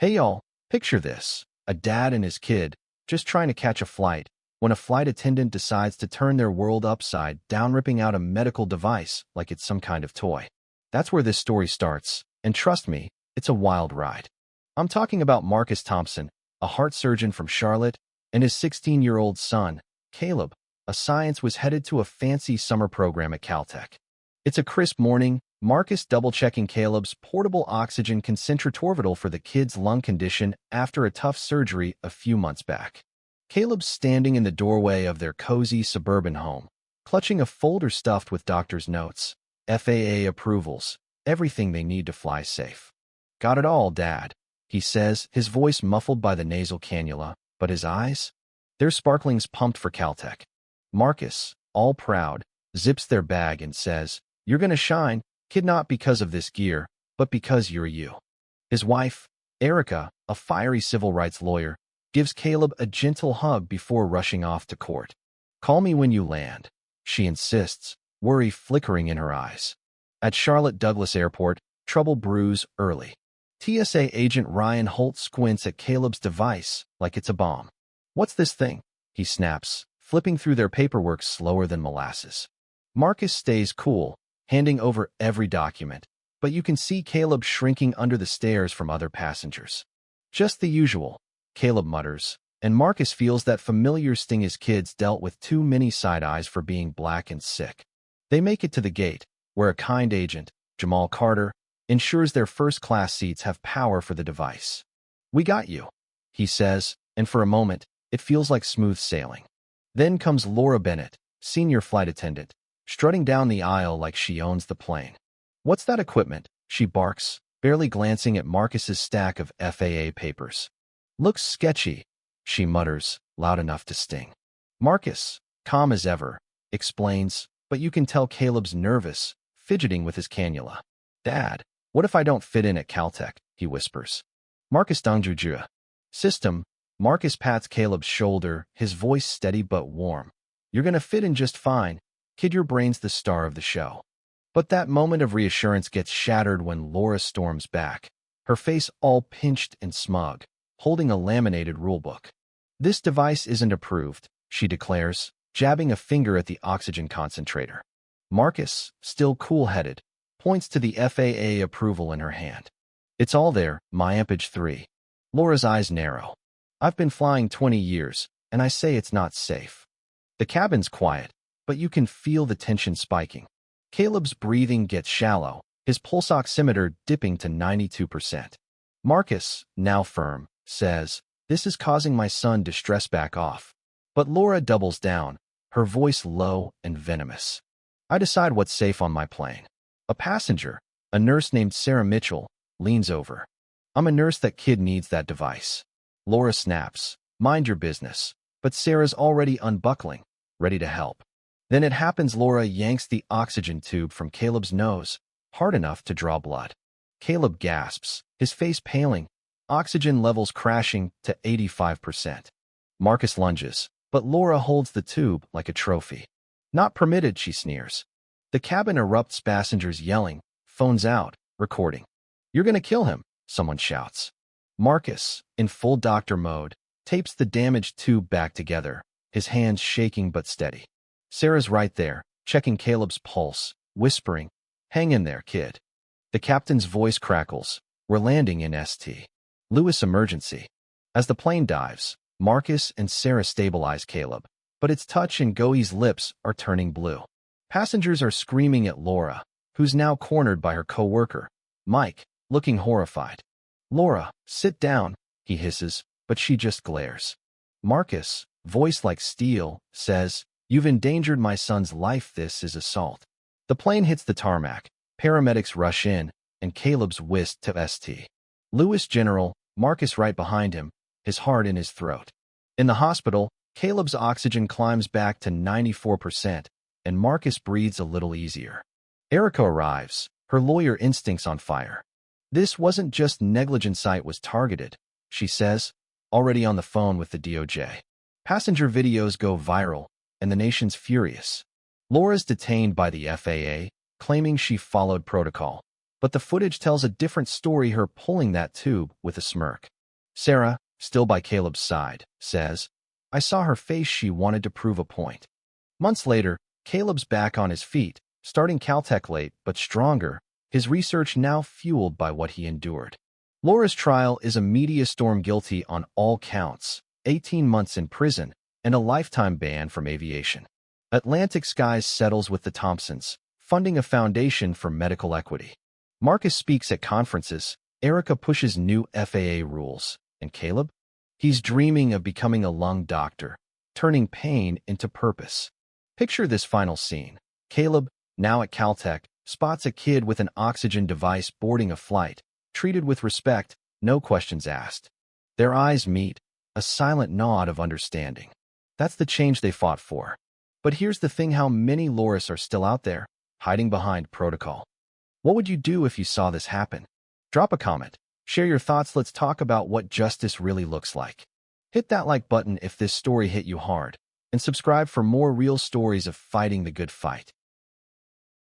Hey y'all, picture this. A dad and his kid, just trying to catch a flight, when a flight attendant decides to turn their world upside down, ripping out a medical device like it's some kind of toy. That's where this story starts, and trust me, it's a wild ride. I'm talking about Marcus Thompson, a heart surgeon from Charlotte, and his 16-year-old son, Caleb. Science was headed to a fancy summer program at Caltech. It's a crisp morning, Marcus double-checking Caleb's portable oxygen concentratorbital for the kid's lung condition after a tough surgery a few months back. Caleb's standing in the doorway of their cozy suburban home, clutching a folder stuffed with doctor's notes, FAA approvals, everything they need to fly safe. Got it all, Dad, he says, his voice muffled by the nasal cannula, but his eyes? They're sparklings pumped for Caltech. Marcus, all proud, zips their bag and says, "You're gonna shine, kid, not because of this gear, but because you're you." His wife, Erica, a fiery civil rights lawyer, gives Caleb a gentle hug before rushing off to court. "Call me when you land," she insists, worry flickering in her eyes. At Charlotte Douglas Airport, trouble brews early. TSA agent Ryan Holt squints at Caleb's device like it's a bomb. "What's this thing?" he snaps, flipping through their paperwork slower than molasses. Marcus stays cool, handing over every document, but you can see Caleb shrinking under the stares from other passengers. "Just the usual," Caleb mutters, and Marcus feels that familiar sting his kids dealt with too many side eyes for being black and sick. They make it to the gate, where a kind agent, Jamal Carter, ensures their first-class seats have power for the device. "We got you," he says, and for a moment, it feels like smooth sailing. Then comes Laura Bennett, senior flight attendant, strutting down the aisle like she owns the plane. "What's that equipment?" she barks, barely glancing at Marcus's stack of FAA papers. "Looks sketchy," she mutters, loud enough to sting. Marcus, calm as ever, explains, but you can tell Caleb's nervous, fidgeting with his cannula. "Dad, what if I don't fit in at Caltech?" he whispers. "Marcus Dongjujua." System. Marcus pats Caleb's shoulder, his voice steady but warm. "You're gonna fit in just fine. Kid, your brain's the star of the show." But that moment of reassurance gets shattered when Laura storms back, her face all pinched and smug, holding a laminated rulebook. "This device isn't approved," she declares, jabbing a finger at the oxygen concentrator. Marcus, still cool-headed, points to the FAA approval in her hand. "It's all there, my ampage 3. Laura's eyes narrow. "I've been flying 20 years, and I say it's not safe." The cabin's quiet, but you can feel the tension spiking. Caleb's breathing gets shallow, his pulse oximeter dipping to 92%. Marcus, now firm, says, "This is causing my son distress, back off." But Laura doubles down, her voice low and venomous. "I decide what's safe on my plane." A passenger, a nurse named Sarah Mitchell, leans over. "I'm a nurse. That kid needs that device." Laura snaps, "Mind your business," but Sarah's already unbuckling, ready to help. Then it happens. Laura yanks the oxygen tube from Caleb's nose, hard enough to draw blood. Caleb gasps, his face paling, oxygen levels crashing to 85%. Marcus lunges, but Laura holds the tube like a trophy. "Not permitted," she sneers. The cabin erupts, passengers yelling, phones out, recording. "You're gonna kill him," someone shouts. Marcus, in full doctor mode, tapes the damaged tube back together, his hands shaking but steady. Sarah's right there, checking Caleb's pulse, whispering, "Hang in there, kid." The captain's voice crackles, "We're landing in St. Louis emergency." As the plane dives, Marcus and Sarah stabilize Caleb, but its touch and go's lips are turning blue. Passengers are screaming at Laura, who's now cornered by her co-worker, Mike, looking horrified. "Laura, sit down," he hisses, but she just glares. Marcus, voice like steel, says, "You've endangered my son's life. This is assault." The plane hits the tarmac, paramedics rush in, and Caleb's whisked to St. Louis General, Marcus right behind him, his heart in his throat. In the hospital, Caleb's oxygen climbs back to 94%, and Marcus breathes a little easier. Erica arrives, her lawyer instincts on fire. "This wasn't just negligence, it was targeted," she says, already on the phone with the DOJ. Passenger videos go viral, and the nation's furious. Laura's detained by the FAA, claiming she followed protocol, but the footage tells a different story, her pulling that tube with a smirk. Sarah, still by Caleb's side, says, I saw her face. She wanted to prove a point. Months later, Caleb's back on his feet, starting Caltech late but stronger, his research now fueled by what he endured. Laura's trial is a media storm, guilty on all counts, 18 months in prison, and a lifetime ban from aviation. Atlantic Skies settles with the Thompsons, funding a foundation for medical equity. Marcus speaks at conferences, Erica pushes new FAA rules, and Caleb? He's dreaming of becoming a lung doctor, turning pain into purpose. Picture this final scene. Caleb, now at Caltech, spots a kid with an oxygen device boarding a flight, treated with respect, no questions asked. Their eyes meet, a silent nod of understanding. That's the change they fought for. But here's the thing: how many Loris are still out there, hiding behind protocol? What would you do if you saw this happen? Drop a comment. Share your thoughts. Let's talk about what justice really looks like. Hit that like button if this story hit you hard, and subscribe for more real stories of fighting the good fight.